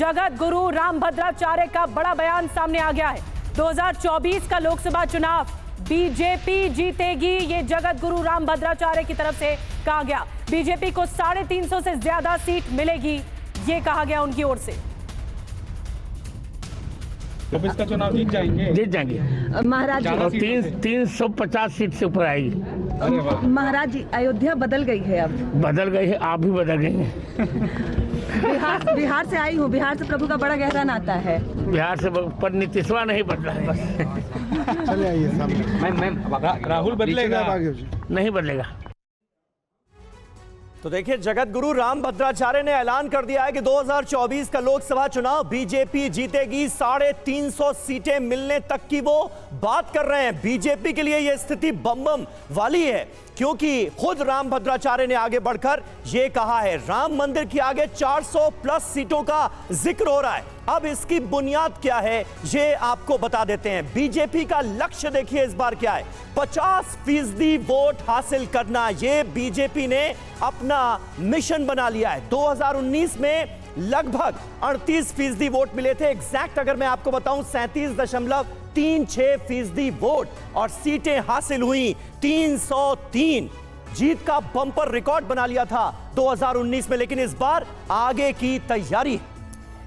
जगत गुरु रामभद्राचार्य का बड़ा बयान सामने आ गया है। 2024 का लोकसभा चुनाव बीजेपी जीतेगी, ये जगत गुरु रामभद्राचार्य की तरफ से कहा गया। बीजेपी को 350 से ज्यादा सीट मिलेगी, ये कहा गया उनकी ओर से। इसका चुनाव जीत जाएंगे महाराज। 350 सीट से ऊपर आएगी। महाराज अयोध्या बदल गई है, अब बदल गई है, आप भी बदल गई हैं। बिहार से आई हूँ, बिहार से प्रभु का बड़ा गहरा नाता है। बिहार से पर नीतीशवा नहीं बदला है, बस। चले आइए सामने। राहुल बदलेगा? नहीं बदलेगा। तो देखिए, जगत गुरु रामभद्राचार्य ने ऐलान कर दिया है कि 2024 का लोकसभा चुनाव बीजेपी जीतेगी। 350 सीटें मिलने तक की वो बात कर रहे हैं। बीजेपी के लिए यह स्थिति बम बम वाली है, क्योंकि खुद रामभद्राचार्य ने आगे बढ़कर यह कहा है। राम मंदिर के आगे 400 प्लस सीटों का जिक्र हो रहा है। अब इसकी बुनियाद क्या है, ये आपको बता देते हैं। बीजेपी का लक्ष्य देखिए इस बार क्या है, 50% वोट हासिल करना। ये बीजेपी ने अपना मिशन बना लिया है। 2019 में लगभग 38% वोट मिले थे। एग्जैक्ट अगर मैं आपको बताऊं 37.36% वोट, और सीटें हासिल हुई 303। जीत का बम्पर रिकॉर्ड बना लिया था 2019 में, लेकिन इस बार आगे की तैयारी।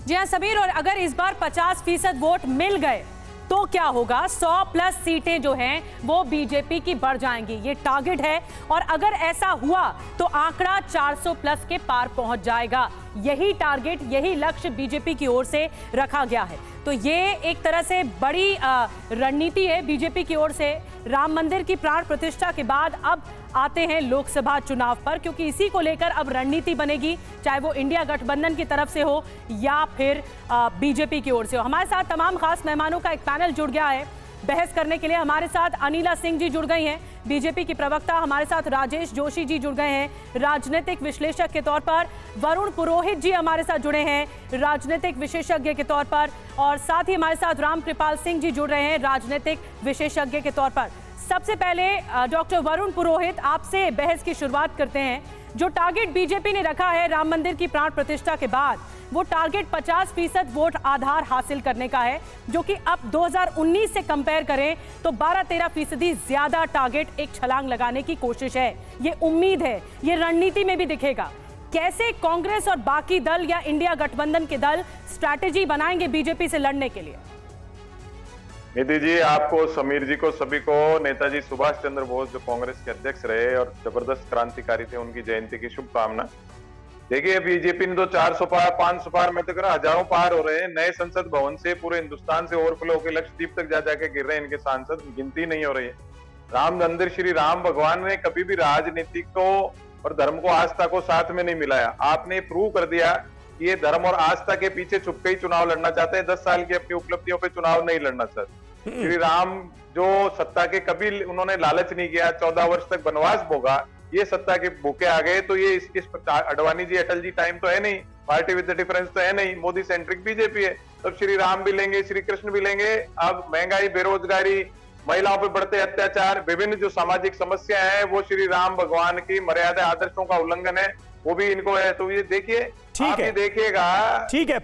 जी हाँ समीर, और अगर इस बार 50% वोट मिल गए तो क्या होगा? 100 प्लस सीटें जो हैं वो बीजेपी की बढ़ जाएंगी, ये टारगेट है। और अगर ऐसा हुआ तो आंकड़ा 400 प्लस के पार पहुंच जाएगा। यही टारगेट, यही लक्ष्य बीजेपी की ओर से रखा गया है। तो ये एक तरह से बड़ी रणनीति है बीजेपी की ओर से। राम मंदिर की प्राण प्रतिष्ठा के बाद अब आते हैं लोकसभा चुनाव पर, क्योंकि इसी को लेकर अब रणनीति बनेगी, चाहे वो इंडिया गठबंधन की तरफ से हो या फिर बीजेपी की ओर से हो। हमारे साथ तमाम खास मेहमानों का एक पैनल जुड़ गया है बहस करने के लिए। हमारे साथ अनिला सिंह जी जुड़ गई हैं, बीजेपी की प्रवक्ता। हमारे साथ राजेश जोशी जी जुड़ गए हैं, राजनीतिक विश्लेषक के तौर पर। वरुण पुरोहित जी हमारे साथ जुड़े हैं, राजनीतिक विशेषज्ञ के तौर पर। और साथ ही हमारे साथ रामकृपाल सिंह जी जुड़ रहे हैं, राजनीतिक विशेषज्ञ के तौर पर। सबसे पहले डॉक्टर वरुण पुरोहित, आपसे बहस की शुरुआत करते हैं। जो टारगेट बीजेपी ने रखा है राम मंदिर की प्राण प्रतिष्ठा के बाद, वो टारगेट 50% वोट आधार हासिल करने का है, जो कि अब 2019 से कंपेयर करें तो 12-13% ज्यादा टारगेट एक छलांग लगाने की कोशिश है। ये उम्मीद है, ये रणनीति में भी दिखेगा। कैसे कांग्रेस और बाकी दल या इंडिया गठबंधन के दल स्ट्रैटेजी बनाएंगे बीजेपी से लड़ने के लिए? निधि जी, आपको, समीर जी को, सभी को नेताजी सुभाष चंद्र बोस जो कांग्रेस के अध्यक्ष रहे और जबरदस्त क्रांतिकारी थे, उनकी जयंती की शुभकामना। देखिए, बीजेपी ने तो 400 पार, 500 पार, मैं तो कह रहा हजारों पार हो रहे हैं। नए संसद भवन से पूरे हिंदुस्तान से ओवरफ्लो होकर लक्षद्वीप तक जा जाके गिर रहे हैं इनके सांसद, गिनती नहीं हो रही है। राम मंदिर, श्री राम भगवान ने कभी भी राजनीति को और धर्म को, आस्था को साथ में नहीं मिलाया। आपने प्रूव कर दिया कि ये धर्म और आस्था के पीछे छुपके ही चुनाव लड़ना चाहते हैं। 10 साल की अपनी उपलब्धियों पे चुनाव नहीं लड़ना चाहते। श्री राम जो सत्ता के कभी उन्होंने लालच नहीं किया, 14 वर्ष तक वनवास भोगा, ये सत्ता के भूखे आ गए। तो ये इस अडवाणी जी, अटल जी टाइम तो है नहीं, पार्टी विद द डिफरेंस तो है नहीं, मोदी सेंट्रिक बीजेपी है। तब श्री राम भी लेंगे, श्री कृष्ण भी लेंगे। अब महंगाई, बेरोजगारी, महिलाओं पर बढ़ते अत्याचार, विभिन्न जो सामाजिक समस्याएं हैं, वो श्री राम भगवान की मर्यादा आदर्शों का उल्लंघन है, वो भी इनको है। तो ये देखिए, आप ये देखिएगा। ठीक है।